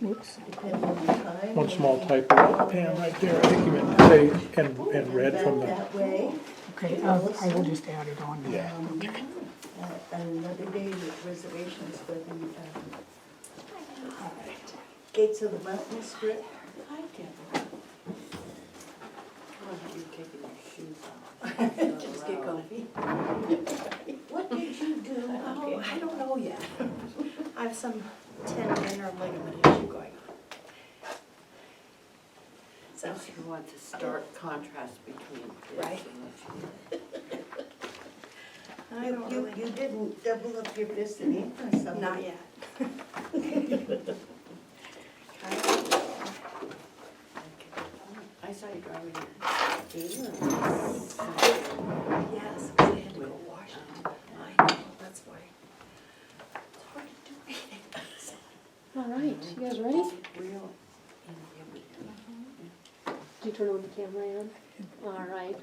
Whoops. depending on time. One small typo on the pan right there. I think you meant to say, and red from the, That way. okay, I will just add it on. Yeah. Another day with reservations for the Gates of the Mountain strip. Hi, Deborah. Oh, you're taking your shoes off. Just get comfy. What did you do? Oh, I don't know yet. I have some tendon or ligament issue going on. So you want to start contrast between this Right. and what I you don't really. You didn't double up your fist and ink or something? Not yet. I saw you driving your Yes, because I had to go wash it. I know, that's why. It's hard to do anything. All right, you guys ready? Real Did you turn on the camera, Ann? All right.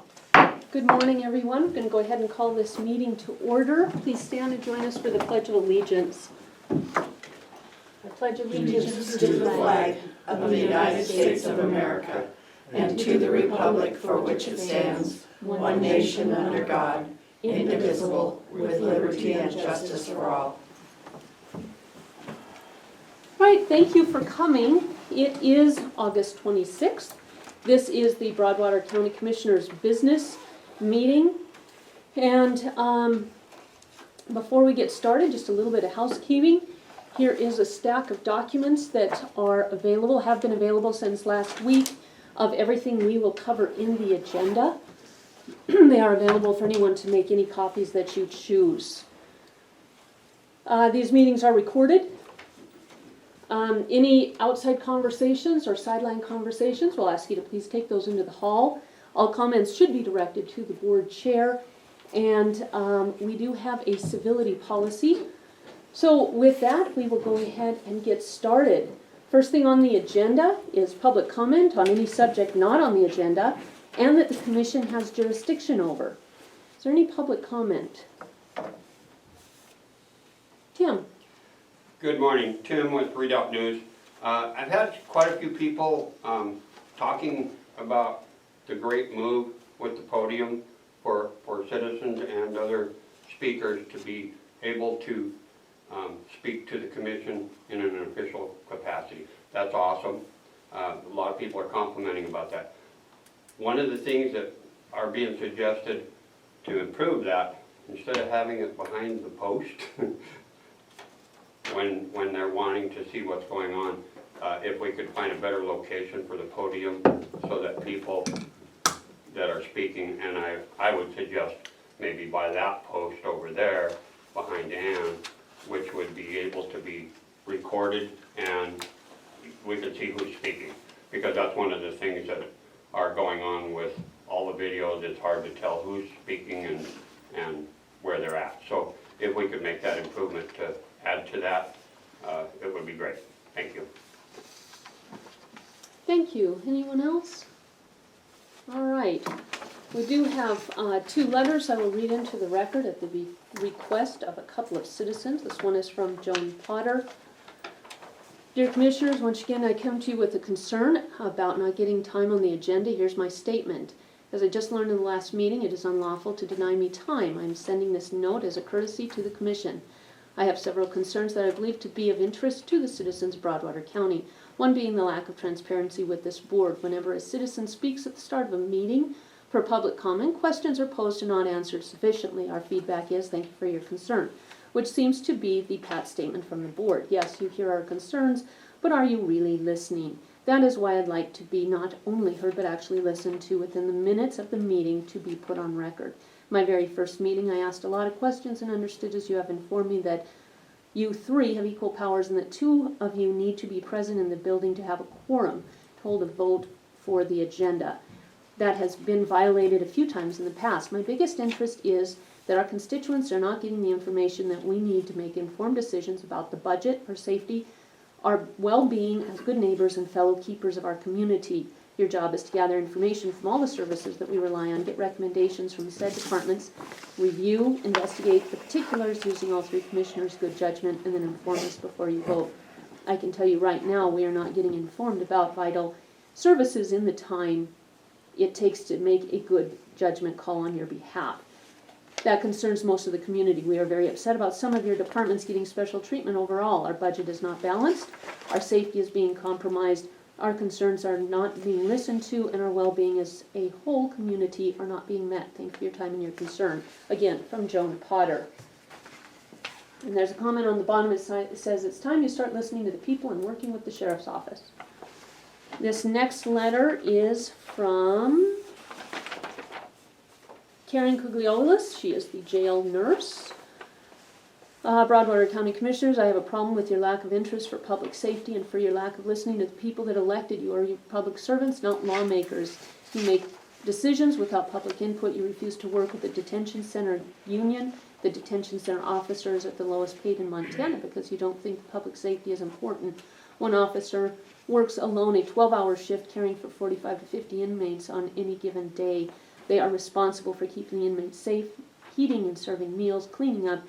Good morning, everyone. I'm going to go ahead and call this meeting to order. Please stand and join us for the Pledge of Allegiance. I pledge allegiance To the flag of the United States of America and to the republic for which it stands, one nation under God, indivisible, with liberty and justice for all. Right, thank you for coming. It is August 26th. This is the Broadwater County Commissioners' business meeting. And before we get started, just a little bit of housekeeping. Here is a stack of documents that are available, have been available since last week, of everything we will cover in the agenda. They are available for anyone to make any copies that you choose. These meetings are recorded. Any outside conversations or sideline conversations, we'll ask you to please take those into the hall. All comments should be directed to the board chair. And we do have a civility policy. So with that, we will go ahead and get started. First thing on the agenda is public comment on any subject not on the agenda and that the commission has jurisdiction over. Is there any public comment? Tim? Good morning, Tim with Redoubt News. I've had quite a few people talking about the great move with the podium for citizens and other speakers to be able to speak to the commission in an official capacity. That's awesome. A lot of people are complimenting about that. One of the things that are being suggested to improve that, instead of having it behind the post, when they're wanting to see what's going on, if we could find a better location for the podium so that people that are speaking, and I would suggest maybe by that post over there behind Ann, which would be able to be recorded and we could see who's speaking. Because that's one of the things that are going on with all the videos. It's hard to tell who's speaking and where they're at. So if we could make that improvement to add to that, it would be great. Thank you. Thank you. Anyone else? All right. We do have 2 letters I will read into the record at the request of a couple of citizens. This one is from Joan Potter. Dear Commissioners, once again I come to you with a concern about not getting time on the agenda. Here's my statement. As I just learned in the last meeting, it is unlawful to deny me time. I am sending this note as a courtesy to the Commission. I have several concerns that I believe to be of interest to the citizens of Broadwater County. One being the lack of transparency with this board. Whenever a citizen speaks at the start of a meeting for public comment, questions are posed and not answered sufficiently. Our feedback is, thank you for your concern, which seems to be the pat statement from the board. Yes, you hear our concerns, but are you really listening? That is why I'd like to be not only heard, but actually listened to within the minutes of the meeting to be put on record. My very first meeting, I asked a lot of questions and understood, as you have informed me, that you 3 have equal powers and that 2 of you need to be present in the building to have a quorum to hold a vote for the agenda. That has been violated a few times in the past. My biggest interest is that our constituents are not getting the information that we need to make informed decisions about the budget, our safety, our well-being as good neighbors and fellow keepers of our community. Your job is to gather information from all the services that we rely on, get recommendations from said departments, review, investigate the particulars using all 3 commissioners' good judgment, and then inform us before you vote. I can tell you right now, we are not getting informed about vital services in the time it takes to make a good judgment call on your behalf. That concerns most of the community. We are very upset about some of your departments getting special treatment overall. Our budget is not balanced, our safety is being compromised, our concerns are not being listened to, and our well-being as a whole community are not being met. Thank you for your time and your concern. Again, from Joan Potter. And there's a comment on the bottom, it says, it's time you start listening to the people and working with the sheriff's office. This next letter is from Karen Kugliolis. She is the jail nurse. Broadwater County Commissioners, I have a problem with your lack of interest for public safety and for your lack of listening to the people that elected you. Are you public servants, not lawmakers? You make decisions without public input. You refuse to work with the detention center union. The detention center officers at the lowest paid in Montana because you don't think public safety is important. One officer works alone a 12-hour shift caring for 45 to 50 inmates on any given day. They are responsible for keeping the inmates safe, heating and serving meals, cleaning up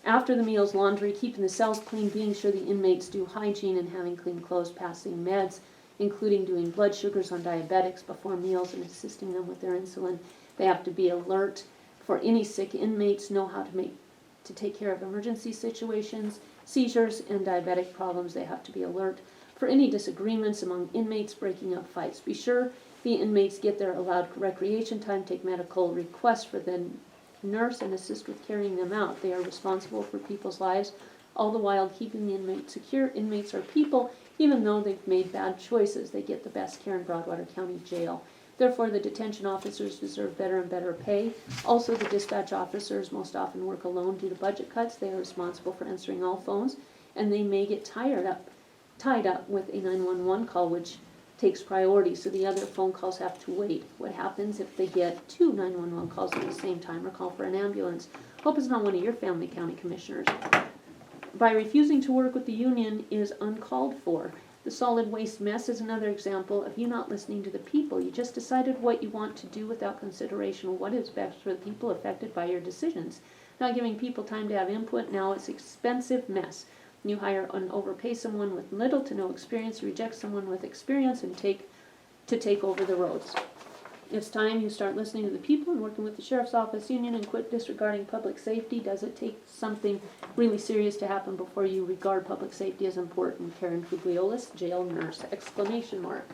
after the meals, laundry, keeping the cells clean, being sure the inmates do hygiene and having clean clothes, passing meds, including doing blood sugars on diabetics before meals and assisting them with their insulin. They have to be alert for any sick inmates, know how to take care of emergency situations, seizures, and diabetic problems. They have to be alert for any disagreements among inmates, breaking up fights. Be sure the inmates get their allowed recreation time, take medical requests for the nurse, and assist with carrying them out. They are responsible for people's lives, all the while keeping the inmates secure. Inmates are people, even though they've made bad choices. They get the best care in Broadwater County Jail. Therefore, the detention officers deserve better and better pay. Also, the dispatch officers most often work alone due to budget cuts. They are responsible for answering all phones, and they may get tied up with a 911 call, which takes priority, so the other phone calls have to wait. What happens if they get 2 911 calls at the same time or call for an ambulance? Hope it's not one of your family county commissioners. By refusing to work with the union is uncalled for. The solid waste mess is another example of you not listening to the people. You just decided what you want to do without consideration of what is best for the people affected by your decisions. Not giving people time to have input, now it's expensive mess. You hire and overpay someone with little to no experience, reject someone with experience, and take over the roads. It's time you start listening to the people and working with the sheriff's office union and quit disregarding public safety. Does it take something really serious to happen before you regard public safety as important? Karen Kugliolis, jail nurse, exclamation mark.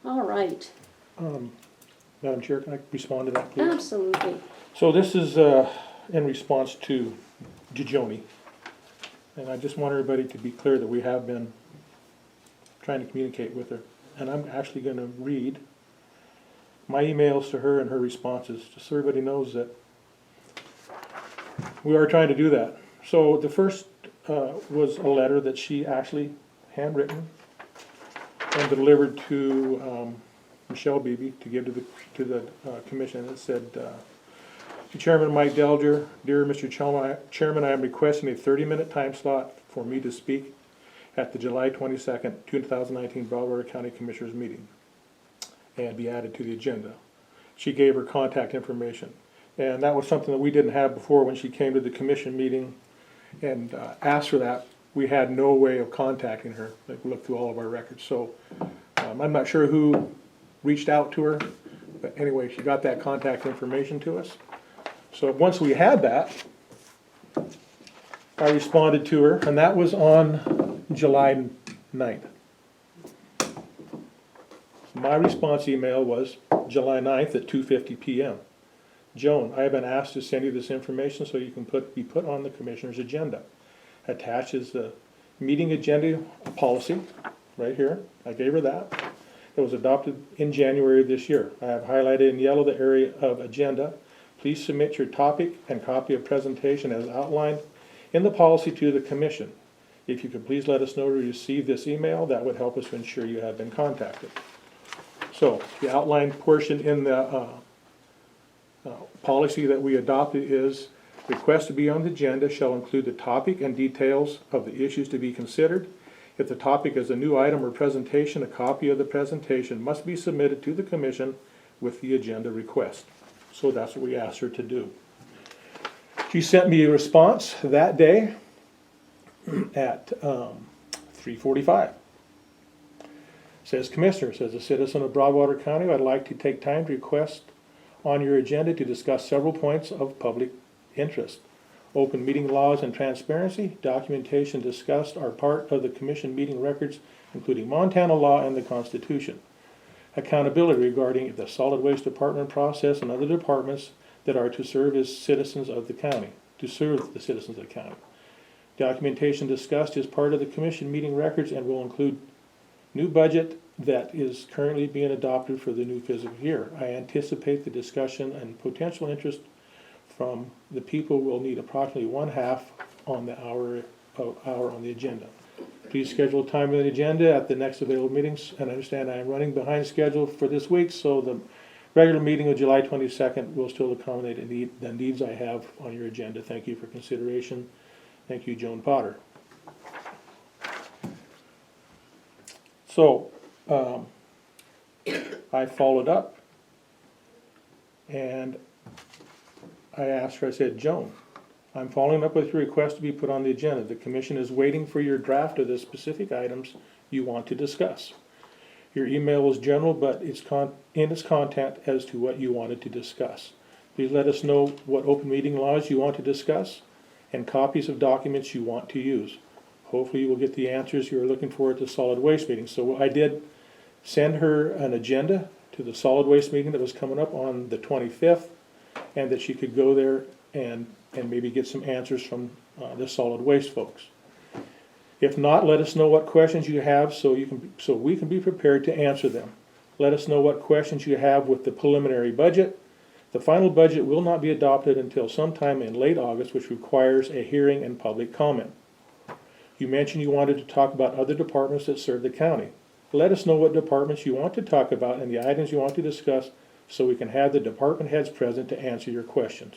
All right. Madam Chair, can I respond to that, please? Absolutely. So this is in response to Jejoni. And I just want everybody to be clear that we have been trying to communicate with her. And I'm actually going to read my emails to her and her responses, just so everybody knows that we are trying to do that. So the first was a letter that she actually handwritten and delivered to Michelle Beebe to give to the commission. It said, to Chairman Mike Delger, dear Mr. Chairman, I am requesting a 30-minute time slot for me to speak at the July 22nd, 2019 Broadwater County Commissioners meeting and be added to the agenda. She gave her contact information. And that was something that we didn't have before when she came to the commission meeting and asked for that. We had no way of contacting her. Like, we looked through all of our records. So I'm not sure who reached out to her, but anyway, she got that contact information to us. So once we had that, I responded to her, and that was on July 9th. My response email was July 9th at 2:50 p.m. Joan, I have been asked to send you this information so you can be put on the commissioner's agenda. Attached is the meeting agenda policy, right here. I gave her that. It was adopted in January of this year. I have highlighted in yellow the area of agenda. Please submit your topic and copy of presentation as outlined in the policy to the commission. If you could please let us know to receive this email, that would help us ensure you have been contacted. So the outlined portion in the policy that we adopted is request to be on the agenda shall include the topic and details of the issues to be considered. If the topic is a new item or presentation, a copy of the presentation must be submitted to the commission with the agenda request. So that's what we asked her to do. She sent me a response that day at 3:45. Says Commissioners, as a citizen of Broadwater County, I'd like to take time to request on your agenda to discuss several points of public interest. Open meeting laws and transparency, documentation discussed are part of the commission meeting records, including Montana law and the Constitution. Accountability regarding the solid waste department process and other departments that are to serve as citizens of the county, to serve the citizens of the county. Documentation discussed is part of the commission meeting records and will include new budget that is currently being adopted for the new fiscal year. I anticipate the discussion and potential interest from the people will need approximately 1/2 on the hour on the agenda. Please schedule time on the agenda at the next available meetings, and I understand I am running behind schedule for this week, so the regular meeting of July 22nd will still accommodate the needs I have on your agenda. Thank you for consideration. Thank you, Joan Potter. So, I followed up, and I asked her, I said, Joan, I'm following up with your request to be put on the agenda. The commission is waiting for your draft of the specific items you want to discuss. Your email was general, but in its content as to what you wanted to discuss. Please let us know what open meeting laws you want to discuss and copies of documents you want to use. Hopefully you will get the answers you are looking for at the solid waste meeting. So I did send her an agenda to the solid waste meeting that was coming up on the 25th, and that she could go there and maybe get some answers from the solid waste folks. If not, let us know what questions you have so we can be prepared to answer them. Let us know what questions you have with the preliminary budget. The final budget will not be adopted until sometime in late August, which requires a hearing and public comment. You mentioned you wanted to talk about other departments that serve the county. Let us know what departments you want to talk about and the items you want to discuss so we can have the department heads present to answer your questions.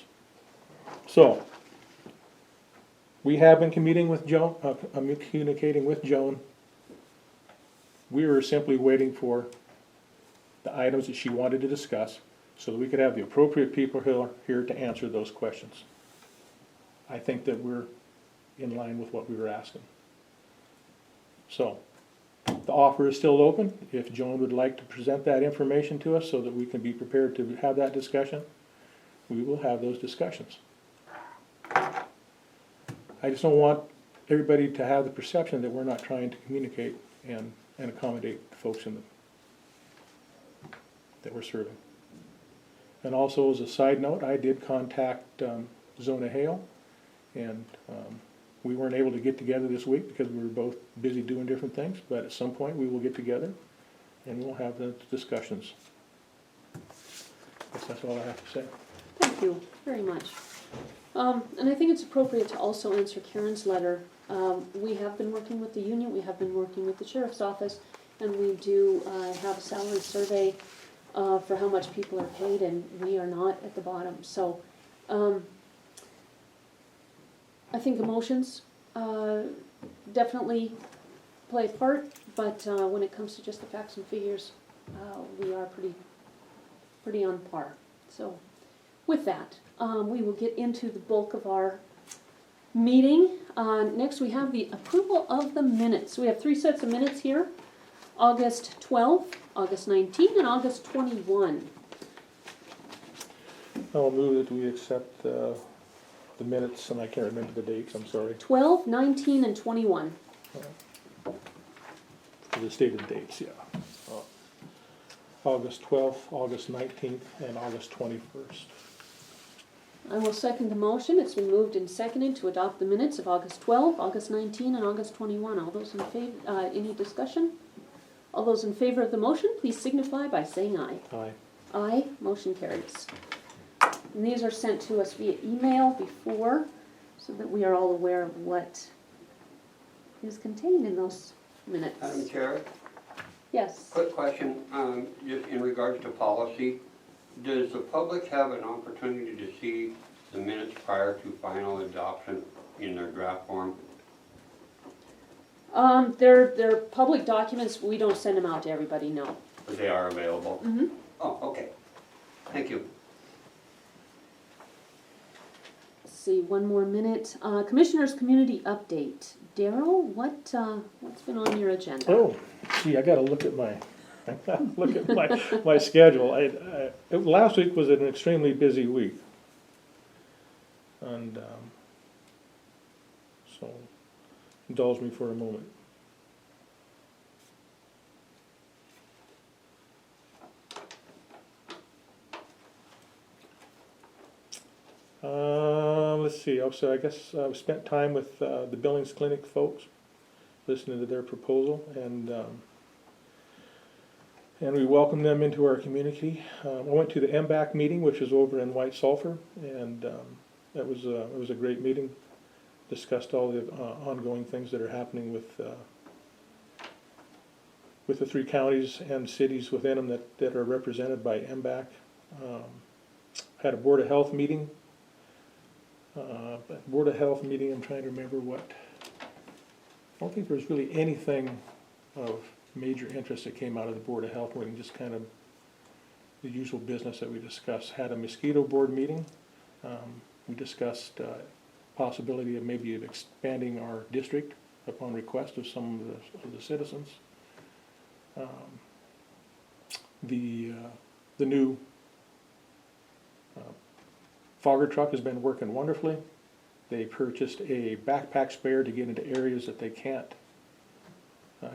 So, we have been communicating with Joan. We were simply waiting for the items that she wanted to discuss so that we could have the appropriate people here to answer those questions. I think that we're in line with what we were asking. So, the offer is still open. If Joan would like to present that information to us so that we can be prepared to have that discussion, we will have those discussions. I just don't want everybody to have the perception that we're not trying to communicate and accommodate the folks that we're serving. And also, as a side note, I did contact Zona Hale, and we weren't able to get together this week because we were both busy doing different things, but at some point we will get together and we'll have the discussions. I guess that's all I have to say. Thank you very much. And I think it's appropriate to also answer Karen's letter. We have been working with the union, we have been working with the sheriff's office, and we do have a salary survey for how much people are paid, and we are not at the bottom. So I think emotions definitely play a part, but when it comes to just the facts and figures, we are pretty on par. So with that, we will get into the bulk of our meeting. Next we have the approval of the minutes. We have 3 sets of minutes here: August 12th, August 19th, and August 21. I'll move that we accept the minutes, and I can't remember the dates, I'm sorry, 12, 19, and 21. for the stated dates, yeah. August 12th, August 19th, and August 21st. I will second the motion. It's been moved and seconded to adopt the minutes of August 12, August 19, and August 21. All those in favor, any discussion? All those in favor of the motion, please signify by saying aye. Aye. Aye, motion carries. And these are sent to us via email before, so that we are all aware of what is contained in those minutes. Madam Chair, Yes. quick question, just in regards to policy. Does the public have an opportunity to see the minutes prior to final adoption in their draft form? They're public documents. We don't send them out to everybody, no. But they are available? Oh, okay. Thank you. see, one more minute. Commissioners' community update. Daryl, what's been on your agenda? Oh, gee, I gotta look at my, my schedule. Last week was an extremely busy week. And, so, indulge me for a moment. Let's see, also, I guess, we spent time with, the Billings Clinic folks, listening to their proposal, and we welcomed them into our community. I went to the MBAC meeting, which is over in White Sulphur, and, it was a great meeting. Discussed all the, ongoing things that are happening with the 3 counties and cities within them that are represented by MBAC. Had a Board of Health meeting. Board of Health meeting, I'm trying to remember what, I don't think there was really anything of major interest that came out of the Board of Health meeting, just kind of the usual business that we discussed. Had a mosquito board meeting. We discussed possibility of maybe expanding our district upon request of some of the citizens. The new Fogger truck has been working wonderfully. They purchased a backpack spare to get into areas that they can't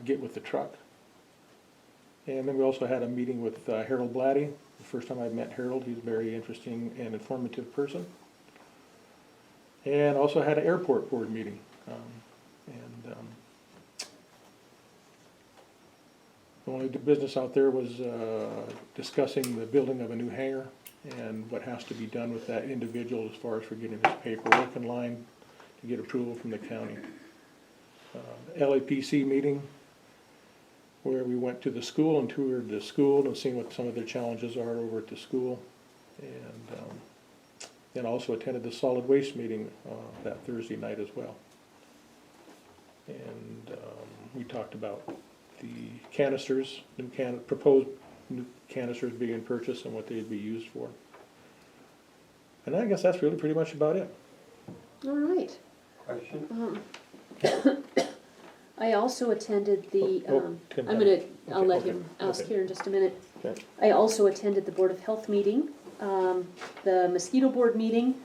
get with the truck. And then we also had a meeting with Harold Blatty. The first time I met Harold, he's a very interesting and informative person. And also had an airport board meeting. The only business out there was discussing the building of a new hangar and what has to be done with that individual as far as for getting his paperwork in line to get approval from the county. LAPC meeting, where we went to the school and toured the school and seen what some of their challenges are over at the school. And then also attended the solid waste meeting that Thursday night as well. And we talked about the canisters, proposed new canisters being purchased and what they'd be used for. And I guess that's really pretty much about it. All right. Question? I also attended the, Tim, I'll let okay, him ask okay. here in just a minute. Okay. I also attended the Board of Health meeting, the mosquito board meeting,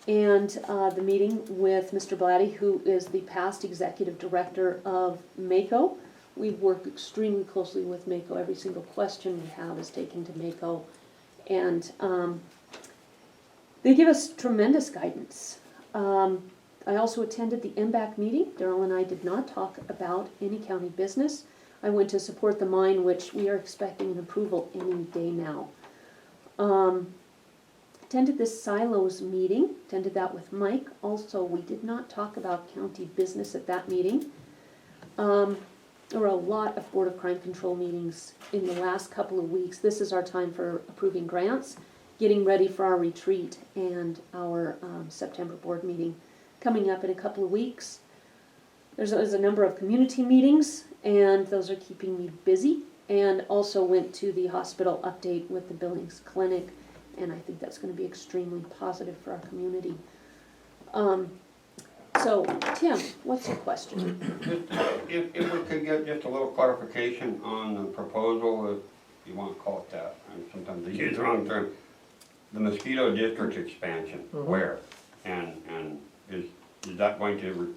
and the meeting with Mr. Blatty, who is the past executive director of MACO. We work extremely closely with MACO. Every single question we have is taken to MACO. And they give us tremendous guidance. I also attended the MBAC meeting. Daryl and I did not talk about any county business. I went to support the mine, which we are expecting an approval any day now. Attended this silos meeting, attended that with Mike. Also, we did not talk about county business at that meeting. There were a lot of Board of Crime Control meetings in the last couple of weeks. This is our time for approving grants, getting ready for our retreat and our September board meeting coming up in a couple of weeks. There's a number of community meetings, and those are keeping me busy. And also went to the hospital update with the Billings Clinic, and I think that's going to be extremely positive for our community. So, Tim, what's your question? If we could get just a little clarification on the proposal, if you want to call it that, and sometimes I use the wrong term, the mosquito district expansion, where? And is that going to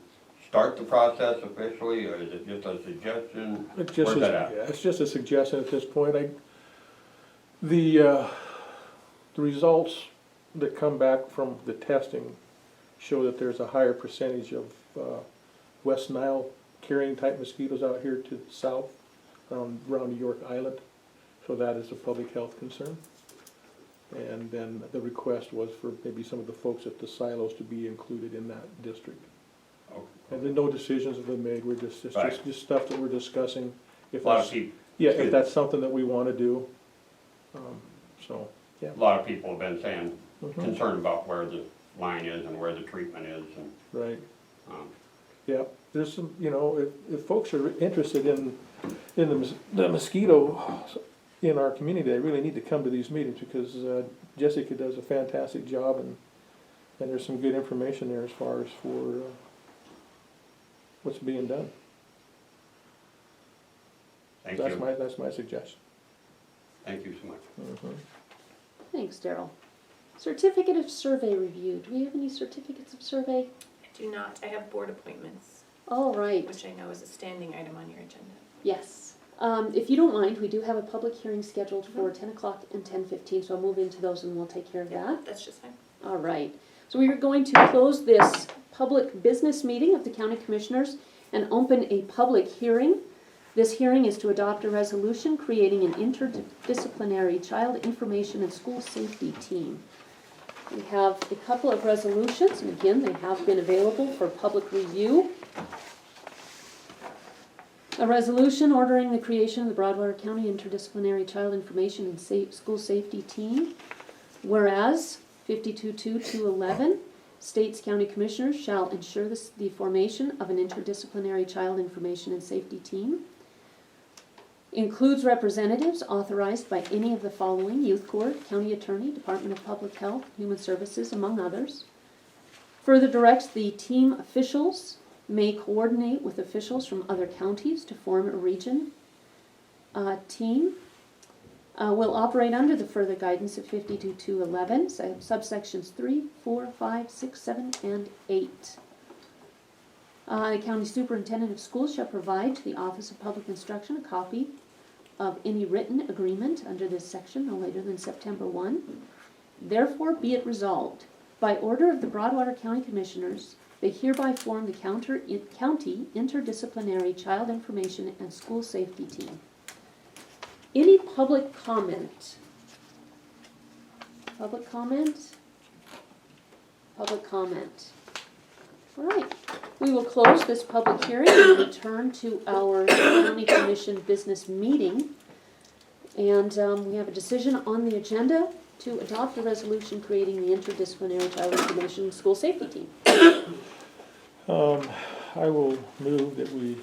start the process officially, or is it just a suggestion? Where's that at? It's just a suggestion at this point. The results that come back from the testing show that there's a higher percentage of West Nile carrying type mosquitoes out here to the south, around New York Island. So that is a public health concern. And then the request was for maybe some of the folks at the silos to be included in that district. Okay. And then no decisions have been made. It's just stuff that we're discussing. If A lot of that's, people, yeah, if that's something that we want to do. So, yeah. a lot of people have been saying, Mhm. concerned about where the line is and where the treatment is, and, Right. um, Yeah, there's some, if folks are interested in the mosquito in our community, they really need to come to these meetings because Jessica does a fantastic job And there's some good information there as far as for what's being done. Thank That's you. that's my suggestion. Thank you so much. Mhm. Thanks, Daryl. Certificate of survey review. Do we have any certificates of survey? I do not, I have board appointments, All right. which I know is a standing item on your agenda. Yes. If you don't mind, we do have a public hearing scheduled for 10 o'clock and 10:15, so I'll move into those and we'll take care of that. That's just fine. All right. So we are going to close this public business meeting of the County Commissioners and open a public hearing. This hearing is to adopt a resolution creating an interdisciplinary child information and school safety team. We have a couple of resolutions, and again, they have been available for public review. A resolution ordering the creation of the Broadwater County Interdisciplinary Child Information and School Safety Team. Whereas 522211 states county commissioners shall ensure the formation of an interdisciplinary child information and safety team. Includes representatives authorized by any of the following: Youth Court, County Attorney, Department of Public Health, Human Services, among others. Further directs the team officials may coordinate with officials from other counties to form a region team. Will operate under the further guidance of 52.211, subsections 3, 4, 5, 6, 7, and 8. The county superintendent of schools shall provide to the Office of Public Instruction a copy of any written agreement under this section no later than September 1. Therefore be it resolved, by order of the Broadwater County Commissioners, they hereby form the County Interdisciplinary Child Information and School Safety Team. Any public comment? Public comment? Public comment. All right. We will close this public hearing and return to our county commission business meeting. And we have a decision on the agenda to adopt a resolution creating the Interdisciplinary Child Information and School Safety Team. I will move that we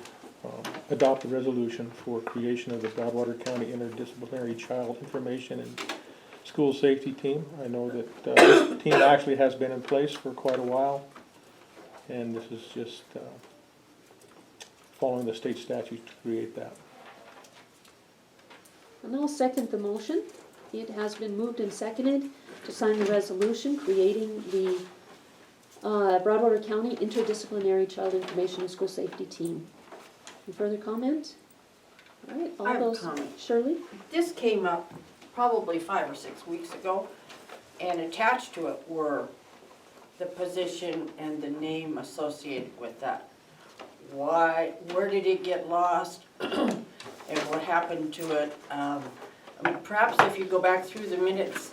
adopt a resolution for creation of the Broadwater County Interdisciplinary Child Information and School Safety Team. I know that this team actually has been in place for quite a while, and this is just following the state statute to create that. And I'll second the motion. It has been moved and seconded to sign the resolution creating the Broadwater County Interdisciplinary Child Information and School Safety Team. Any further comment? All right, all I have a those. comment. Shirley? This came up probably 5 or 6 weeks ago, and attached to it were the position and the name associated with that. Why, where did it get lost, and what happened to it? I mean, perhaps if you go back through the minutes,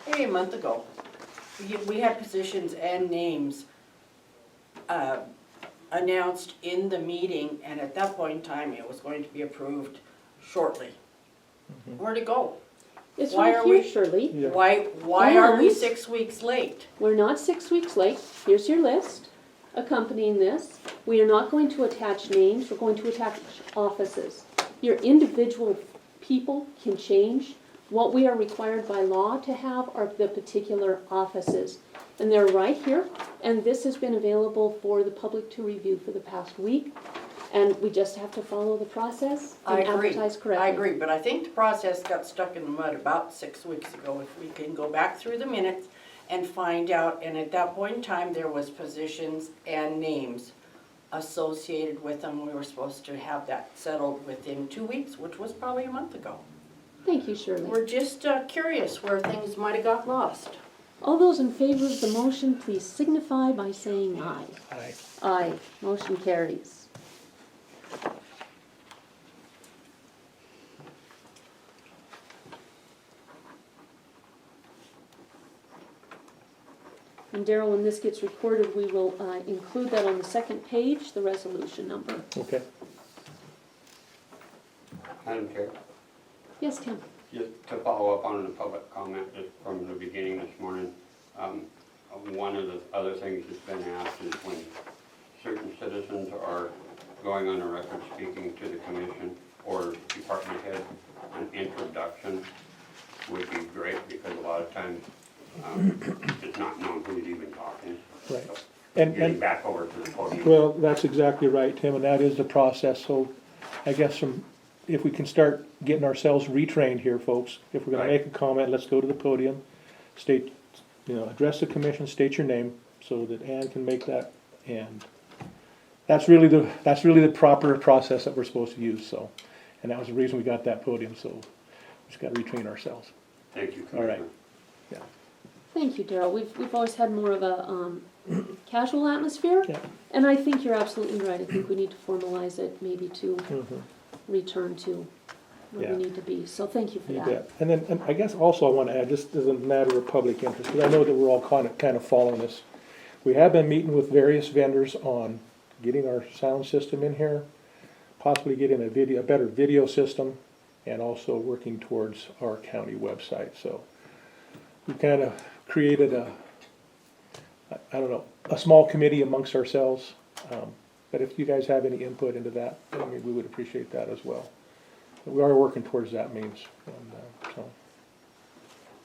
maybe a month ago, we had positions and names announced in the meeting, and at that point in time, it was going to be approved shortly. Where'd it go? It's Why right are here, we- Shirley. Yeah. Why are we And- 6 weeks late? We're not 6 weeks late. Here's your list accompanying this. We are not going to attach names, we're going to attach offices. Your individual people can change. What we are required by law to have are the particular offices. And they're right here, and this has been available for the public to review for the past week. And we just have to follow the process I and agree. advertise correctly. I agree, but I think the process got stuck in the mud about 6 weeks ago. If we can go back through the minutes and find out, and at that point in time, there was positions and names associated with them. We were supposed to have that settled within 2 weeks, which was probably a month ago. Thank you, Shirley. We're just curious where things might have got lost. All those in favor of the motion, please signify by saying aye. Aye. Aye. Motion carries. And Daryl, when this gets recorded, we will include that on the second page, the resolution number. Okay. Madam Chair, Yes, Tim? just to follow up on the public comment just from the beginning this morning, one of the other things that's been asked is when certain citizens are going on the record speaking to the commission or department head, an introduction would be great, because a lot of times Just not knowing who's even talking. Right. So, And, Getting and, back over to the podium. well, that's exactly right, Tim, and that is the process, so I guess if we can start getting ourselves retrained here, folks, if we're gonna Right. make a comment, let's go to the podium, state, address the commission, state your name, so that Ann can make that, and that's really the proper process that we're supposed to use, so, and that was the reason we got that podium, so we just gotta retrain ourselves. Thank you, All right. Commissioner. Thank you, Daryl. We've always had more of a casual atmosphere, Yeah. and I think you're absolutely right. I think we need to formalize it, maybe to Mhm. return to where Yeah. we need to be. So thank you for You that. bet. And then, and I guess also I wanna add, just as a matter of public interest, because I know that we're all kind of following this. We have been meeting with various vendors on getting our sound system in here, possibly getting a better video system, and also working towards our county website, so. We kind of created I don't know, a small committee amongst ourselves. But if you guys have any input into that, I mean, we would appreciate that as well. But we are working towards that means, and, so.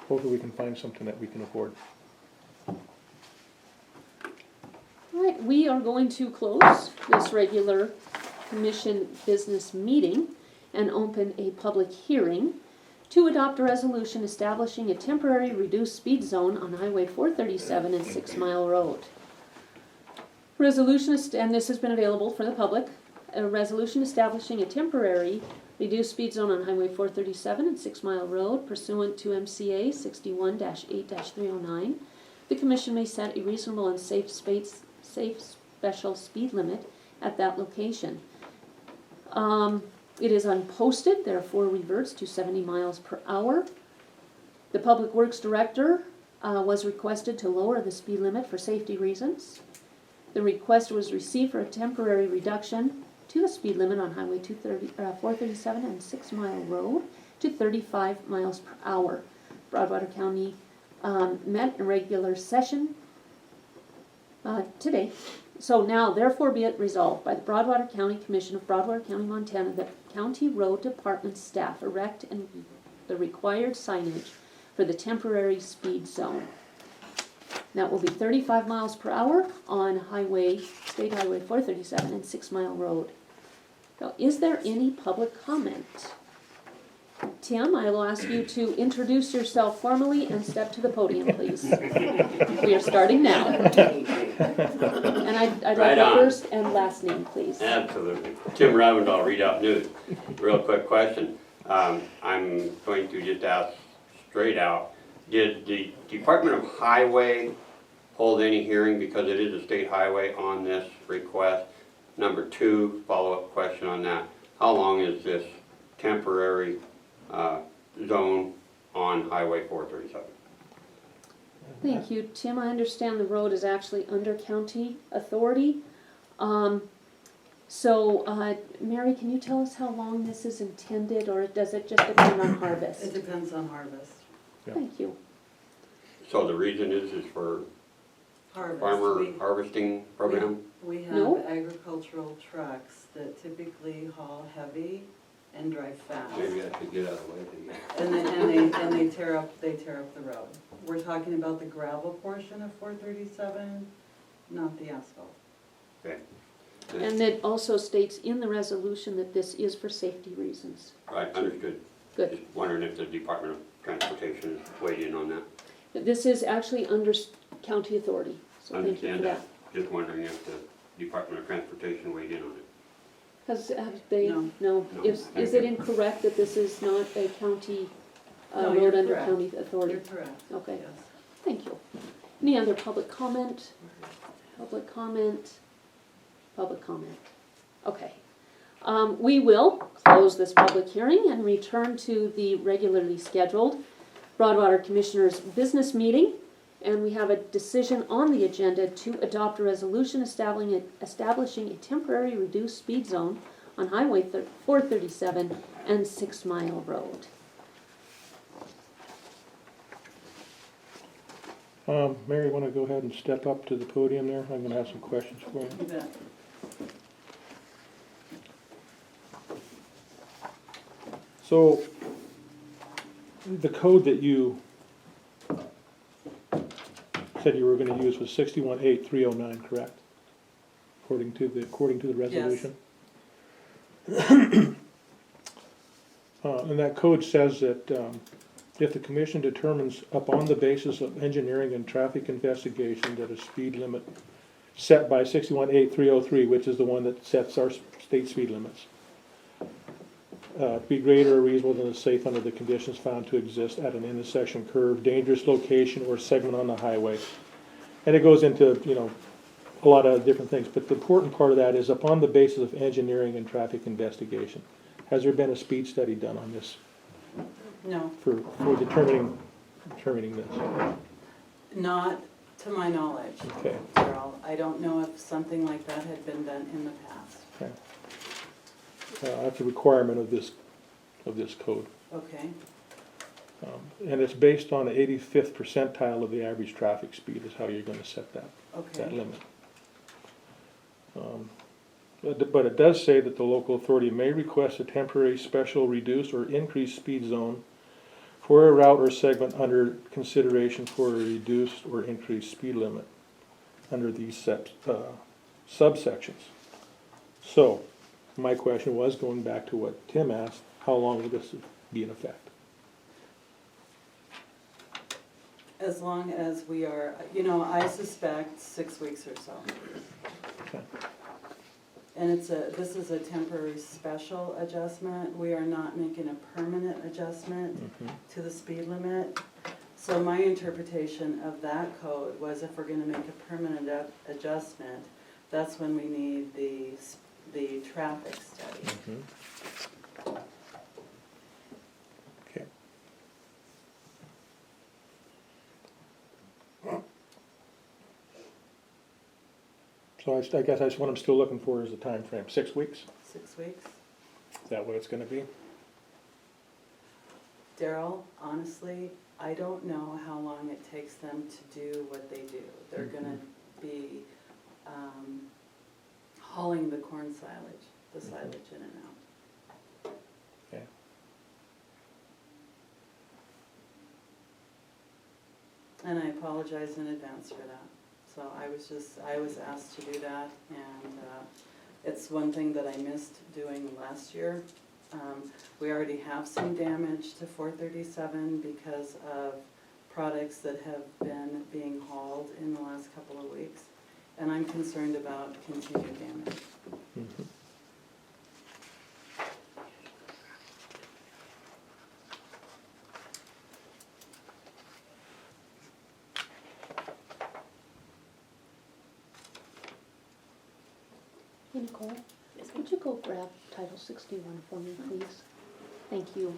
Hopefully we can find something that we can afford. All right, we are going to close this regular commission business meeting and open a public hearing to adopt a resolution establishing a temporary reduced speed zone on Highway 437 and 6 Mile Road. Resolution, and this has been available for the public, a resolution establishing a temporary reduced speed zone on Highway 437 and 6 Mile Road pursuant to MCA 61-8-309. The commission may set a reasonable and safe special speed limit at that location. It is unposted, therefore reverts to 70 miles per hour. The Public Works Director was requested to lower the speed limit for safety reasons. The request was received for a temporary reduction to the speed limit on Highway 437 and 6 Mile Road to 35 miles per hour. Broadwater County met in regular session today. So now, therefore be it resolved by the Broadwater County Commission of Broadwater County, Montana, that County Road Department staff erect and the required signage for the temporary speed zone. That will be 35 miles per hour on State Highway 437 and 6 Mile Road. Now, is there any public comment? Tim, I will ask you to introduce yourself formally and step to the podium, please. We are starting now. And I'd like Right the on. first and last name, please. Absolutely. Tim Ravendahl, Redoubt News. Real quick question. I'm going to just ask straight out, did the Department of Highway hold any hearing, because it is a state highway, on this request? Number two, follow-up question on that. How long is this temporary zone on Highway 437? Thank you, Tim. I understand the road is actually under county authority. Mary, can you tell us how long this is intended, or does it just depend on It harvest? depends on harvest. Yeah. Thank you. So the reason is for Harvest. farmer We- harvesting program? We No. have agricultural trucks that typically haul heavy and drive fast. Maybe I should get out of the way to get. And they tear up the road. We're talking about the gravel portion of 437, not the asphalt. Okay. And it also states in the resolution that this is for safety reasons. Right, understood. Good. Just wondering if the Department of Transportation is weighed in on that. This is actually under county authority, so thank you for Understand that. that. Just wondering if the Department of Transportation weighed in on it. Have they, No. no, No, is thank it you. incorrect that this is not a county, No, road you're under correct. county authority? You're correct. Okay. Yes. Thank you. Any other public comment? Public comment? Public comment. Okay. We will close this public hearing and return to the regularly scheduled Broadwater Commissioners' business meeting. And we have a decision on the agenda to adopt a resolution establishing a temporary reduced speed zone on Highway 437 and 6 Mile Road. Mary, wanna go ahead and step up to the podium there? I'm gonna have some questions for you. You bet. So, the code that you said you were gonna use was 618309, correct? According to the resolution? And that code says that, if the commission determines upon the basis of engineering and traffic investigation that a speed limit set by 618303, which is the one that sets our state speed limits, be greater or reasonable than is safe under the conditions found to exist at an intersection, curve, dangerous location, or segment on the highway. And it goes into, a lot of different things, but the important part of that is upon the basis of engineering and traffic investigation. Has there been a speed study done on this No, for determining this? not to my knowledge, Okay, Daryl. I don't know if something like that had been done in the past. okay. That's a requirement of this code. Okay, And it's based on the 85th percentile of the average traffic speed is how you're gonna set that okay, limit. But it does say that the local authority may request a temporary, special, reduced, or increased speed zone for a route or segment under consideration for a reduced or increased speed limit under these subsections. So, my question was, going back to what Tim asked, how long will this be in effect? as long as we are, I suspect 6 weeks or so. Okay. And this is a temporary special adjustment. We are not making a permanent adjustment to the speed limit. So my interpretation of that code was if we're gonna make a permanent adjustment, that's when we need the traffic study. Okay. So I guess what I'm still looking for is the time frame. 6 weeks? 6 weeks. Is that what it's gonna be? Daryl, honestly, I don't know how long it takes them to do what they do. They're gonna be hauling the corn silage, the silage in and out. Okay. And I apologize in advance for that. So I was asked to do that, and it's one thing that I missed doing last year. We already have some damage to 437 because of products that have been being hauled in the last couple of weeks, and I'm concerned about continued damage. Hey, Nicole, would you go grab Title 61 for me, please? Thank you.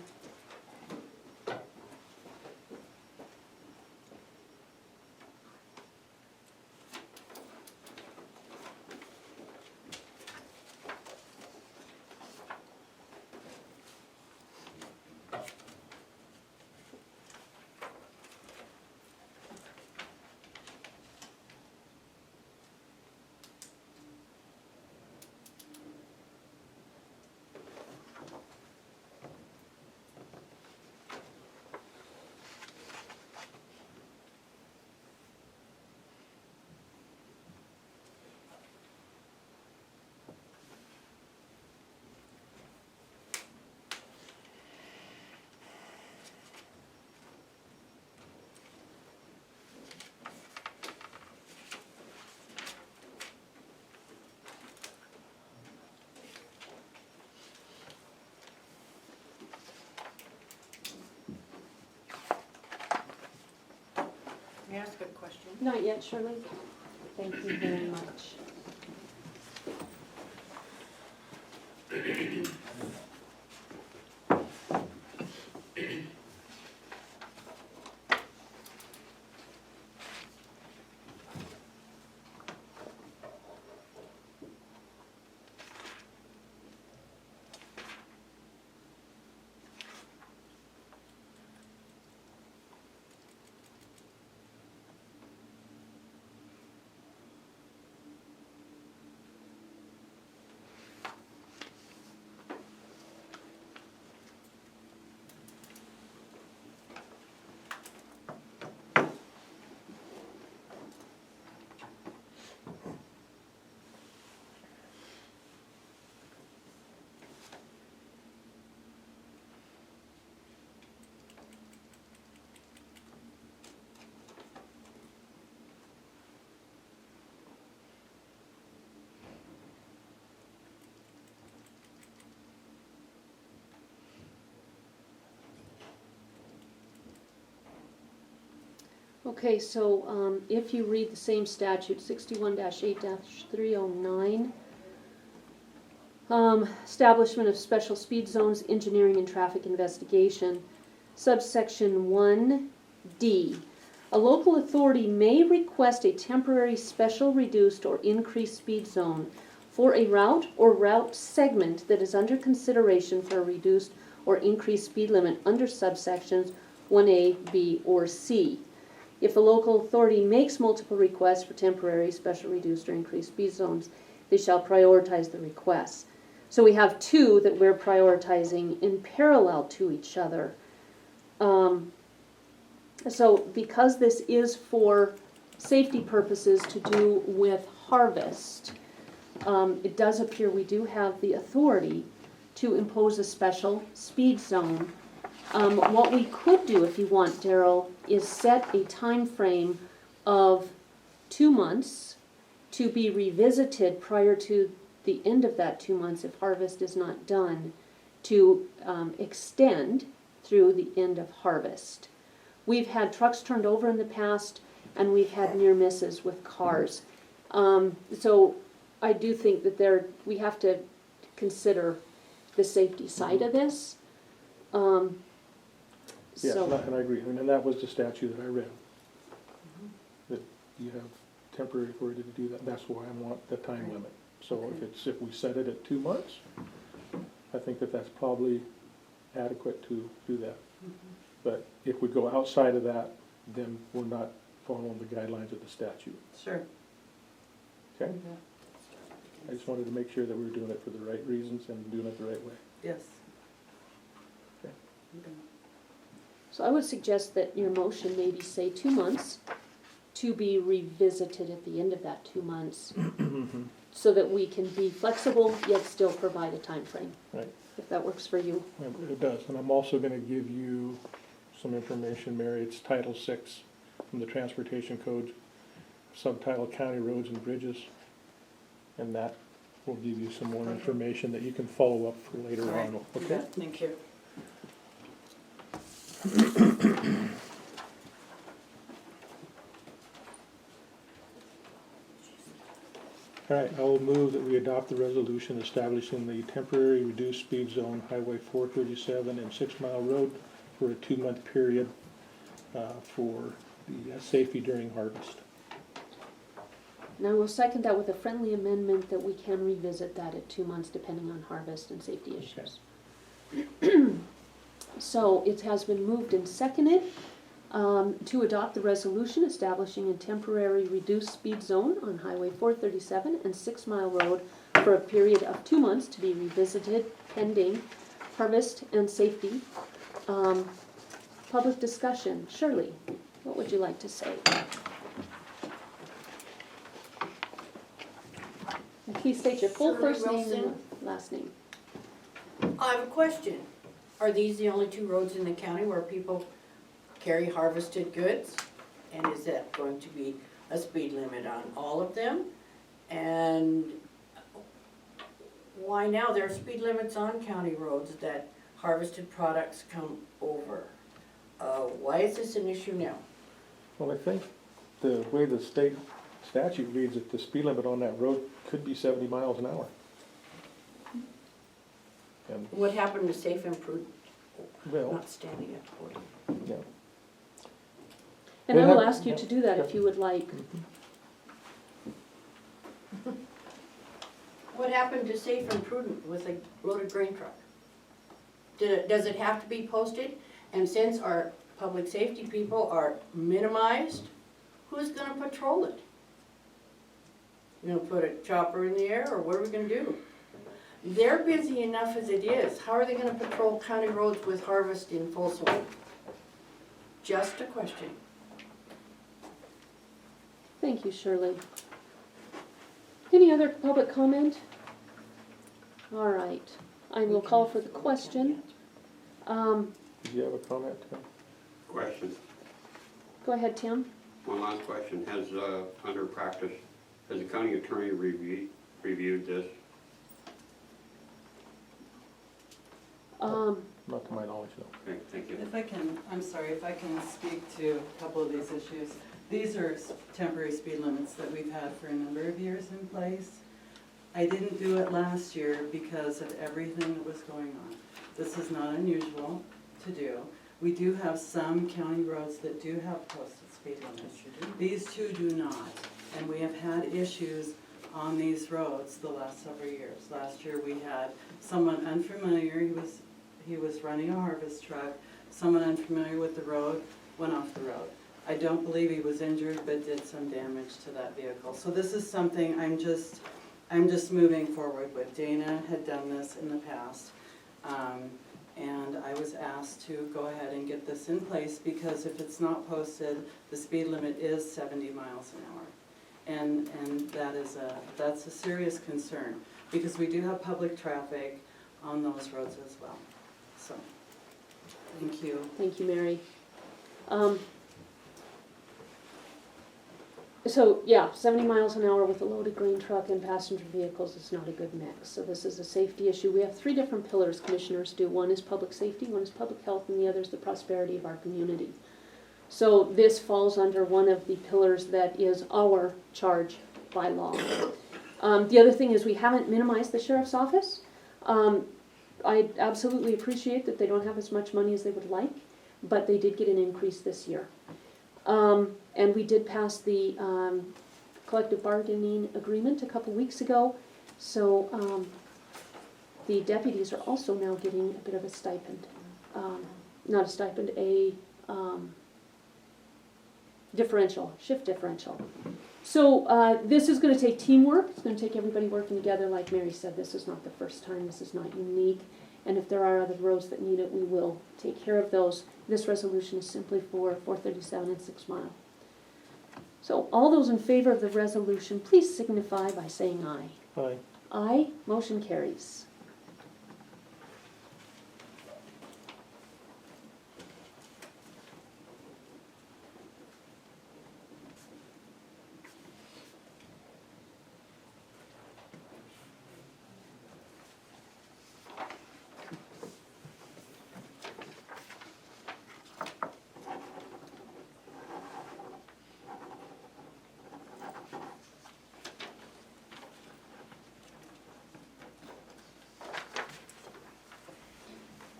May I ask a question? Not yet, Shirley. Thank you very much. Okay, so, if you read the same statute, 61-8-309, establishment of special speed zones, engineering and traffic investigation, subsection 1D. A local authority may request a temporary special reduced or increased speed zone for a route or route segment that is under consideration for a reduced or increased speed limit under subsections 1A, B, or C. If a local authority makes multiple requests for temporary, special, reduced, or increased speed zones, they shall prioritize the requests. So we have two that we're prioritizing in parallel to each other. So because this is for safety purposes to do with harvest, it does appear we do have the authority to impose a special speed zone. What we could do, if you want, Daryl, is set a time frame of 2 months to be revisited prior to the end of that 2 months if harvest is not done, to extend through the end of harvest. We've had trucks turned over in the past, and we've had near misses with cars. So I do think that we have to consider the safety side of this. Yes, So, and I agree, and that was the statute that I read. That you have temporary authority to do that, that's why I want the time limit. So if we set it at 2 months, I think that that's probably adequate to do that. But if we go outside of that, then we're not following the guidelines of the statute, Sure. okay? I just wanted to make sure that we were doing it for the right reasons and doing it the right way. Yes. Okay. so I would suggest that your motion maybe say 2 months to be revisited at the end of that 2 months, so that we can be flexible yet still provide a time frame. Right. If that works for you. It does, and I'm also gonna give you some information, Mary, it's Title VI from the Transportation Code, subtitle County Roads and Bridges, and that will give you some more information that you can follow up for later on, okay? Thank you. All right, I will move that we adopt the resolution establishing the temporary reduced speed zone, Highway 437 and 6 Mile Road for a 2-month period for the safety during harvest. And I will second that with a friendly amendment that we can revisit that at 2 months depending on harvest and safety issues. So it has been moved and seconded to adopt the resolution establishing a temporary reduced speed zone on Highway 437 and 6 Mile Road for a period of 2 months to be revisited pending harvest and safety. Public discussion. Shirley, what would you like to say? And please state your full Shirley first name Wilson. and last name. I have a question. Are these the only 2 roads in the county where people carry harvested goods? And is that going to be a speed limit on all of them? And why now? There are speed limits on county roads that harvested products come over. Why is this an issue now? Well, I think the way the state statute reads it, the speed limit on that road could be 70 miles an hour. And, What happened to safe and prudent, well, not standing at 40? yeah. And I Well, will that- ask you to do that if you would like. What happened to safe and prudent with a loaded grain truck? Does it have to be posted? And since our public safety people are minimized, who's gonna patrol it? You gonna put a chopper in the air, or what are we gonna do? They're busy enough as it is. How are they gonna patrol county roads with harvest in full swing? Just a question. Thank you, Shirley. Any other public comment? All right, I will call for the question. Did you have a comment, Tim? Question, Go ahead, Tim. one last question. Has, under practice, has the county attorney reviewed this? Not to my knowledge, though. Okay, thank you. If I can, I'm sorry, if I can speak to a couple of these issues. These are temporary speed limits that we've had for a number of years in place. I didn't do it last year because of everything that was going on. This is not unusual to do. We do have some county roads that do have posted speed limits. These two do not, and we have had issues on these roads the last several years. Last year, we had someone unfamiliar, he was running a harvest truck, someone unfamiliar with the road went off the road. I don't believe he was injured, but did some damage to that vehicle. So this is something I'm just moving forward with. Dana had done this in the past, and I was asked to go ahead and get this in place because if it's not posted, the speed limit is 70 miles an hour. And that's a serious concern because we do have public traffic on those roads as well. So, thank you. Thank you, Mary. So, yeah, 70 miles an hour with a loaded grain truck and passenger vehicles is not a good mix. So this is a safety issue. We have 3 different pillars commissioners do. One is public safety, one is public health, and the other is the prosperity of our community. So this falls under one of the pillars that is our charge by law. The other thing is we haven't minimized the sheriff's office. I absolutely appreciate that they don't have as much money as they would like, but they did get an increase this year. And we did pass the collective bargaining agreement a couple weeks ago, so the deputies are also now getting a bit of a stipend. Not a stipend, a differential, shift differential. So this is going to take teamwork. It's going to take everybody working together. Like Mary said, this is not the first time. This is not unique. And if there are other roads that need it, we will take care of those. This resolution is simply for 437 and 6 Mile. So all those in favor of the resolution, please signify by saying aye. Aye. Aye. Motion carries.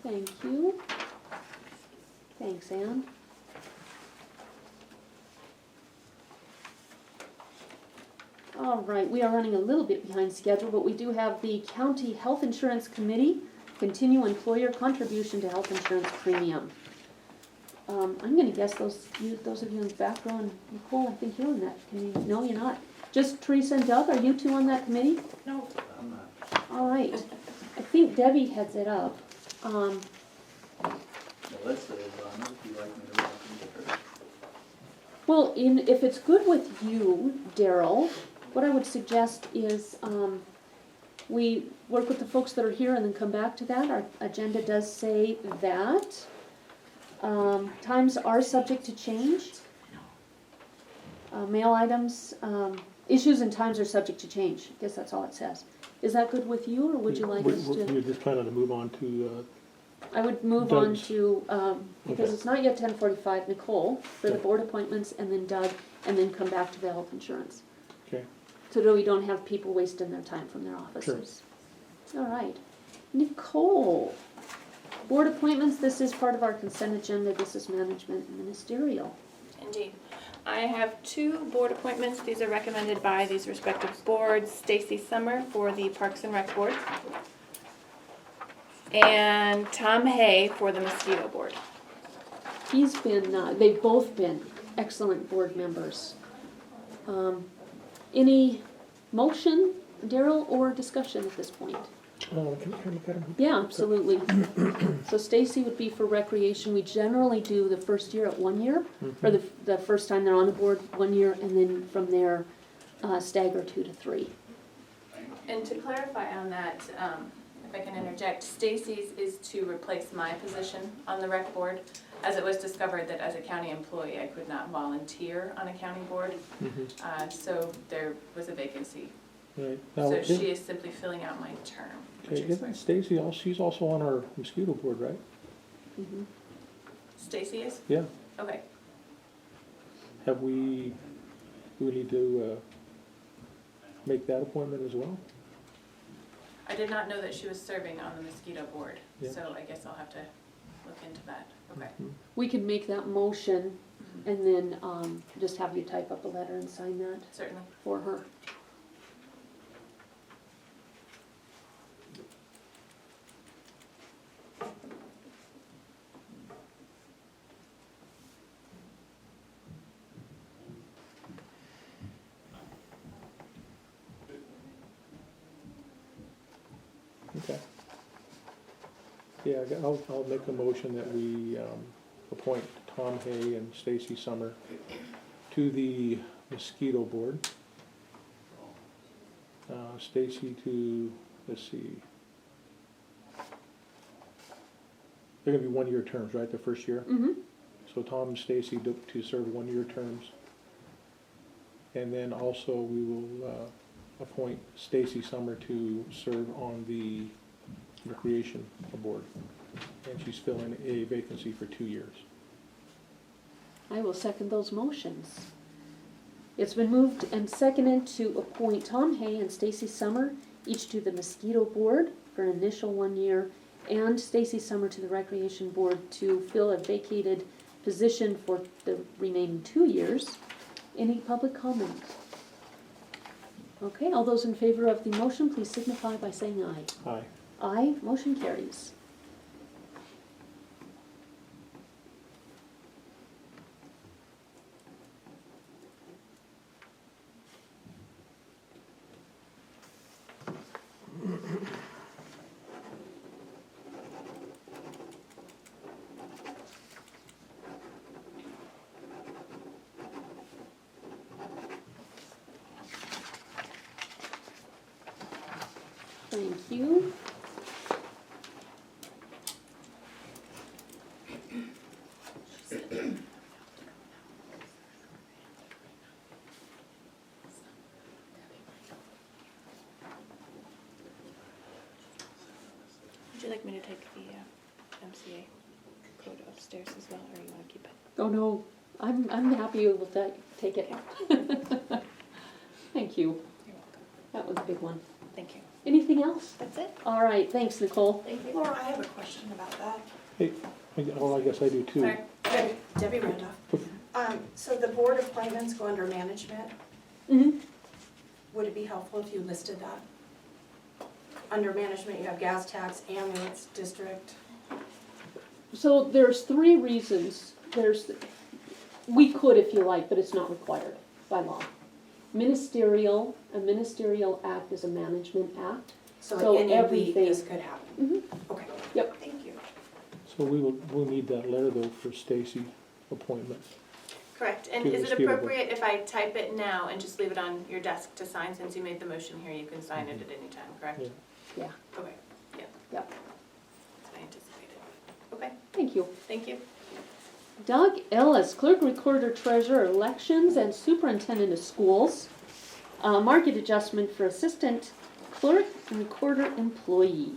Thank you. Thanks, Ann. All right, we are running a little bit behind schedule, but we do have the County Health Insurance Committee continue employer contribution to health insurance premium. I'm gonna guess those of you in the back row, and Nicole, I think you're on that committee. No, you're not. Just Teresa and Doug, are you two on that committee? No. I'm not. All right. I think Debbie heads it up. Melissa is on it, if you'd like me to recommend her. Well, if it's good with you, Daryl, what I would suggest is we work with the folks that are here and then come back to that. Our agenda does say that. Times are subject to change. Mail items, issues and times are subject to change. I guess that's all it says. Is that good with you, or would you like us to? We're just planning to move on to, I would move on Doug's. to, because Okay. it's not yet 10:45, Nicole, for the Okay. board appointments, and then Doug, and then come back to the health insurance. okay. So that we don't have people wasting their time from their offices. All right. Nicole, board appointments, this is part of our consent agenda, this is management and ministerial. Indeed. I have 2 board appointments. These are recommended by these respective boards. Stacy Summer for the Parks and Rec Board, and Tom Hay for the Mosquito Board. He's been, they've both been excellent board members. Any motion, Daryl, or discussion at this point? Can I look at him? Yeah, absolutely. So Stacy would be for recreation. We generally do the first year at 1 year, or the first time they're on the board, 1 year, and then from there, stagger 2 to 3. And to clarify on that, if I can interject, Stacy's is to replace my position on the rec board, as it was discovered that as a county employee, I could not volunteer on a county board, so there was a vacancy. Right. So Now, she is simply filling out my term. Okay, isn't Stacy, she's also on our mosquito board, right? Mhm. Stacy is? Yeah. Okay. Do we need to make that appointment as well? I did not know that she was serving on the mosquito board, Yeah. so I guess I'll have to look into that. Okay. Mhm. We could make that motion and then just have you type up a letter and sign that Certainly. for her. Okay. Yeah, I'll make a motion that we appoint Tom Hay and Stacy Summer to the mosquito board. Stacy to, let's see. They're gonna be one-year terms, right, the first year? Mm-hmm. So Tom and Stacy to serve one-year terms. And then also we will appoint Stacy Summer to serve on the recreation board. And she's filling a vacancy for 2 years. I will second those motions. It's been moved and seconded to appoint Tom Hay and Stacy Summer, each to the mosquito board for an initial 1 year, and Stacy Summer to the recreation board to fill a vacated position for the remaining 2 years. Any public comment? Okay, all those in favor of the motion, please signify by saying aye. Aye. Aye, motion carries. Thank you. Would you like me to take the MCA code upstairs as well, or you want to keep it? Oh, no, I'm happy you will take it. Thank you. You're welcome. That was a big one. Thank you. Anything else? That's it. All right, thanks, Nicole. Thank you. Laura, I have a question about that. Hey, well, I guess I do too. Sorry. Debbie Randolph. So the board appointments go under management. Mm-hmm. Would it be helpful if you listed that? Under management, you have gas tax, ambulance, district. So there's 3 reasons. We could if you like, but it's not required by law. A ministerial act is a management act. So So at any week, everything- this could happen. Mm-hmm. Okay. Yep. Thank you. So we'll need that letter though for Stacy appointment. Correct. And To the is it mosquito board. appropriate if I type it now and just leave it on your desk to sign? Since you made the motion here, you can sign it at any time, correct? Yeah. Yeah, Okay. Yeah. yep. That's what I anticipated. Okay. Thank you. Thank you. Doug Ellis, Clerk, Recorder, Treasurer, Elections, and Superintendent of Schools. Market adjustment for Assistant Clerk and Recorder Employee.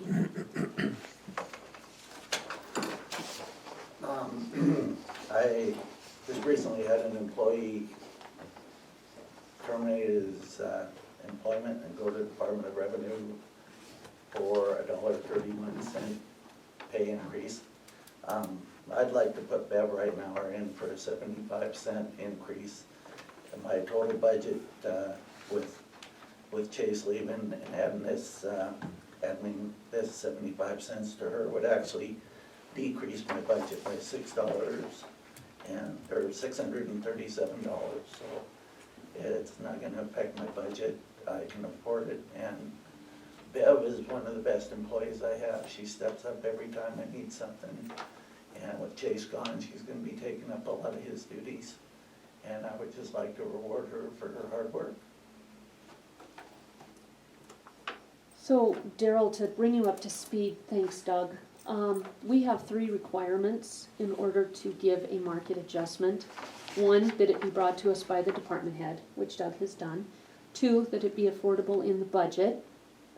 I just recently had an employee terminate his employment and go to the Department of Revenue for $1.31 pay increase. I'd like to put Bev right now in for a 75-cent increase. And my total budget with Chase leaving and adding this, adding this 75 cents to her would actually decrease my budget by $6 or $637. So it's not gonna affect my budget. I can afford it. And Bev is one of the best employees I have. She steps up every time I need something. And with Chase gone, she's gonna be taking up a lot of his duties. And I would just like to reward her for her hard work. So Daryl, to bring you up to speed, thanks Doug. We have 3 requirements in order to give a market adjustment. 1, that it be brought to us by the department head, which Doug has done. 2, that it be affordable in the budget.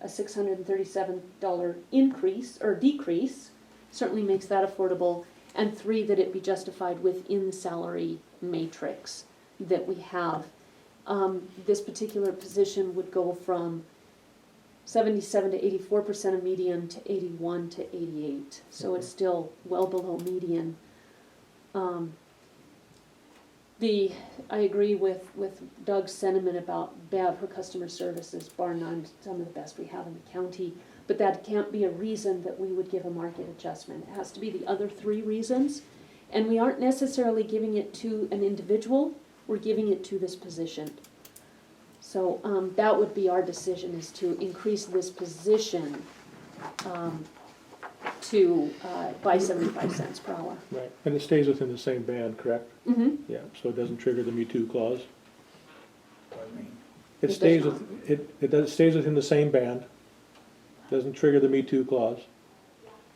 a $637 increase or decrease certainly makes that affordable. And 3, that it be justified within the salary matrix that we have. This particular position would go from 77 to 84% of median to 81 to 88. So it's still well below median. I agree with Doug's sentiment about Bev, her customer service is bar none some of the best we have in the county. But that can't be a reason that we would give a market adjustment. It has to be the other 3 reasons. And we aren't necessarily giving it to an individual, we're giving it to this position. So that would be our decision, is to increase this position by 75 cents per hour. Right, and it stays within the same band, correct? Mm-hmm. Yeah, so it doesn't trigger the Me Too clause. Pardon me? It It stays does with, it stays within the same band, doesn't trigger the Me Too clause.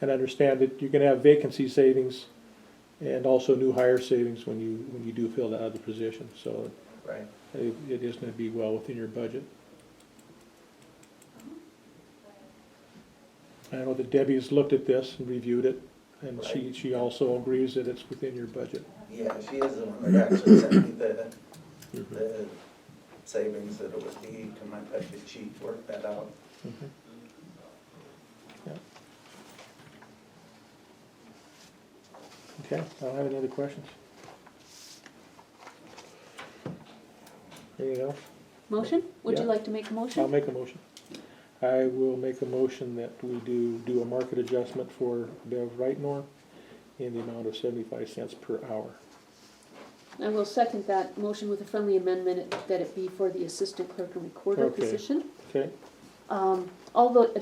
And understand that you're gonna have vacancy savings and also new hire savings when you do fill that other position, so Right. it is gonna be well within your budget. I know that Debbie's looked at this and reviewed it, and she also agrees that it's within your budget. Yeah, she is the one that actually sent me the savings that it would be to my budget sheet, work that out. Mhm. Yeah. Okay, I don't have any other questions. Anything else? Motion? Would you Yeah. like to make a motion? I'll make a motion. I will make a motion that we do a market adjustment for Bev Reitnor in the amount of 75 cents per hour. I will second that motion with a friendly amendment that it be for the assistant clerk and recorder Okay. position. Okay,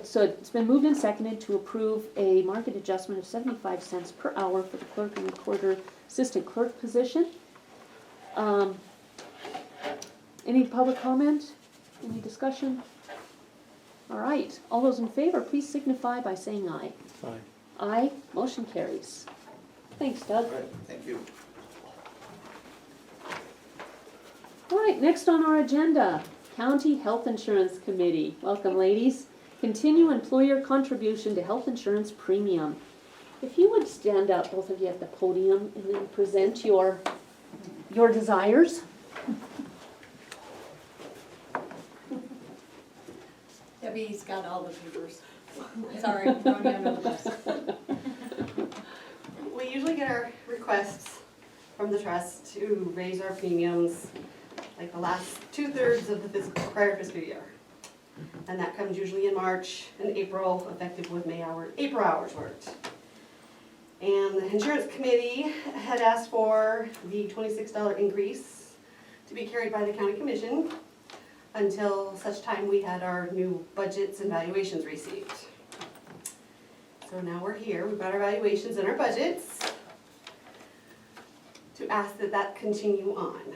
So it's been moved and seconded to approve a market adjustment of 75 cents per hour for the clerk and recorder assistant clerk position. Any public comment? Any discussion? All right, all those in favor, please signify by saying aye. fine. Aye, motion carries. Thanks, Doug. Right, thank you. All right, next on our agenda, County Health Insurance Committee. Welcome, ladies. Continue employer contribution to health insurance premium. If you would stand up, both of you at the podium, and then present your desires. Debbie's got all the papers. Sorry, throwing you under the bus. We usually get our requests from the trust to raise our premiums like the last 2/3 of the prior fiscal year. And that comes usually in March and April, effective with April hours worked. And the insurance committee had asked for the $26 increase to be carried by the county commission until such time we had our new budgets and valuations received. So now we're here, we've got our valuations and our budgets to ask that that continue on.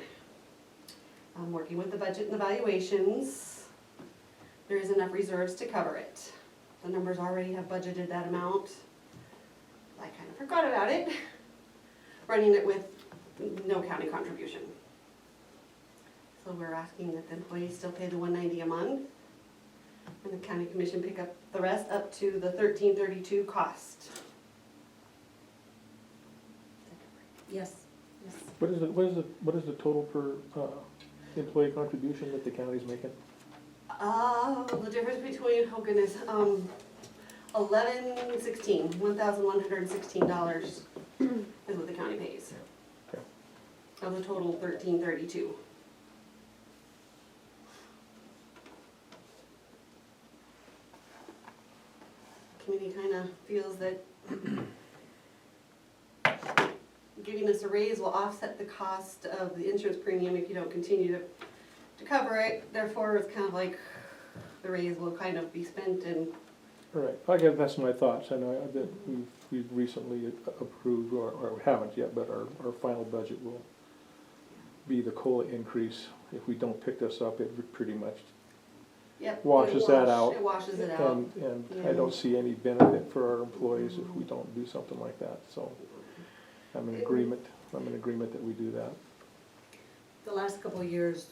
I'm working with the budget and the valuations. There is enough reserves to cover it. The numbers already have budgeted that amount. I kind of forgot about it, running it with no county contribution. So we're asking that the employees still pay the $190 a month, and the county commission pick up the rest up to the $1332 cost. Yes. Yes. What is the total per employee contribution that the county's making? The difference between, oh goodness, $1,116 is what the county pays. Okay. Of the total $1332. Committee kind of feels that giving us a raise will offset the cost of the insurance premium if you don't continue to cover it. Therefore, it's kind of like the raise will kind of be spent and All right, I guess that's my thoughts. I know that we've recently approved, or we haven't yet, but our final budget will be the COLA increase. If we don't pick this up, it pretty much, yep, washes that out. It washes it out. and I don't see any benefit for our employees if we don't do something like that, so I'm in agreement that we do that. The last couple of years,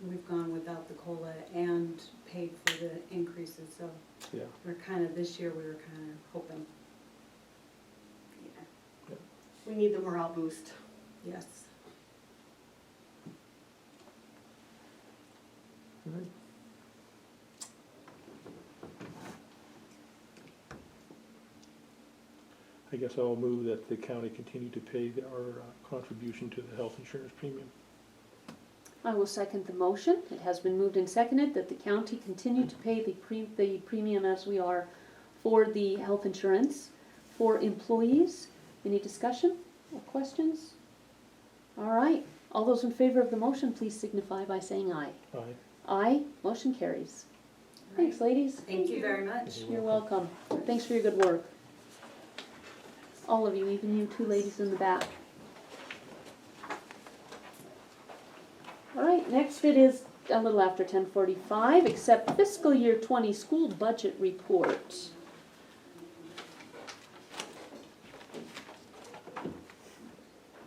we've gone without the COLA and paid for the increases, so Yeah. we're kind of, this year, we were kind of hoping, We need the morale boost. yes. Alright. I guess I'll move that the county continue to pay our contribution to the health insurance premium. I will second the motion. It has been moved and seconded that the county continue to pay the premium as we are for the health insurance for employees. Any discussion or questions? All right, all those in favor of the motion, please signify by saying aye. Aye. Aye, motion carries. Thanks, ladies. Thank you very much. You're welcome. Thanks for your good work. All of you, even you two ladies in the back. All right, next it is a little after 10:45, accept fiscal year 20 school budget report.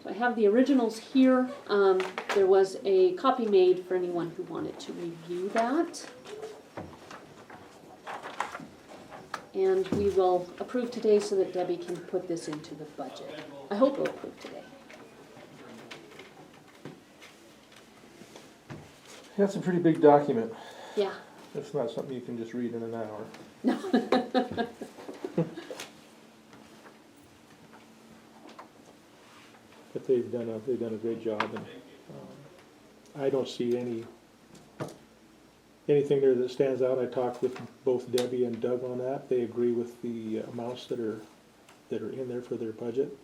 So I have the originals here. There was a copy made for anyone who wanted to review that. And we will approve today so that Debbie can put this into the budget. I hope we'll approve today. That's a pretty big document. Yeah. It's not something you can just read in an hour. No. But they've done a great job, and I don't see anything there that stands out. I talked with both Debbie and Doug on that. They agree with the amounts that are in there for their budget.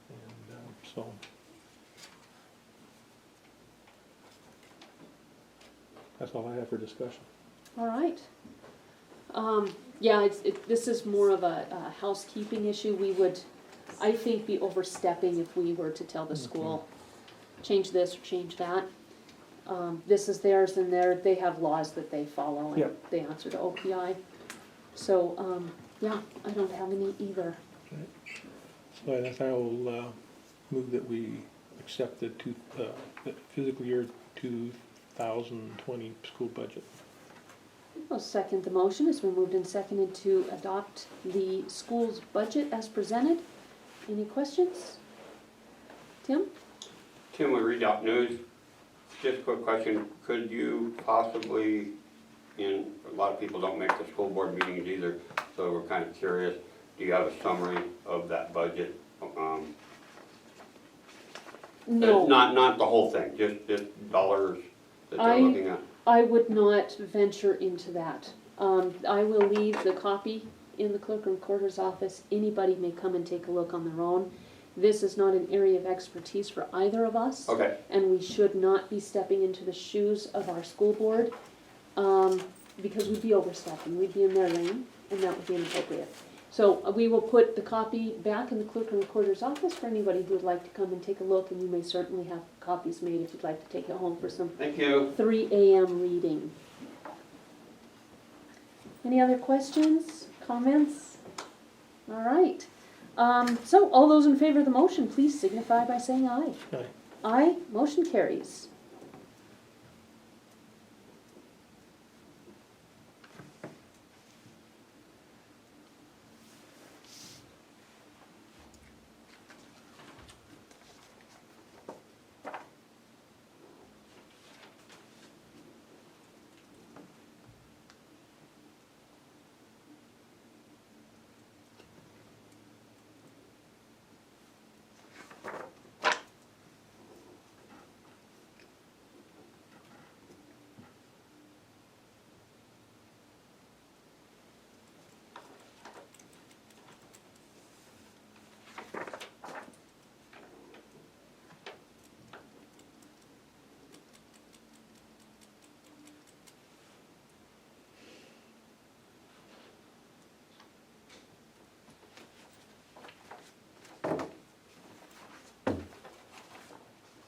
And so that's all I have for discussion. All right. Yeah, this is more of a housekeeping issue. We would, I think, be overstepping if we were to tell the school, change this or change that. This is theirs and they have laws that they follow and Yep. they answer to OPI. So, yeah, I don't have any either. So I think I will move that we accept the fiscal year 2020 school budget. I'll second the motion. It's been moved and seconded to adopt the school's budget as presented. Any questions? Tim? Tim, we read out news. Just a quick question, could you possibly, a lot of people don't make the school board meetings either, so we're kind of curious, do you have a summary of that budget? No. Not the whole thing, just dollars that they're looking at? I would not venture into that. I will leave the copy in the clerk and recorder's office. Anybody may come and take a look on their own. This is not an area of expertise for either of us. Okay, And we should not be stepping into the shoes of our school board, because we'd be overstepping. We'd be in their lane, and that would be inappropriate. So we will put the copy back in the clerk and recorder's office for anybody who would like to come and take a look, and you may certainly have copies made if you'd like to take it home for some thank you. 3 a.m. reading. Any other questions, comments? All right. So all those in favor of the motion, please signify by saying aye. Aye. Aye, motion carries.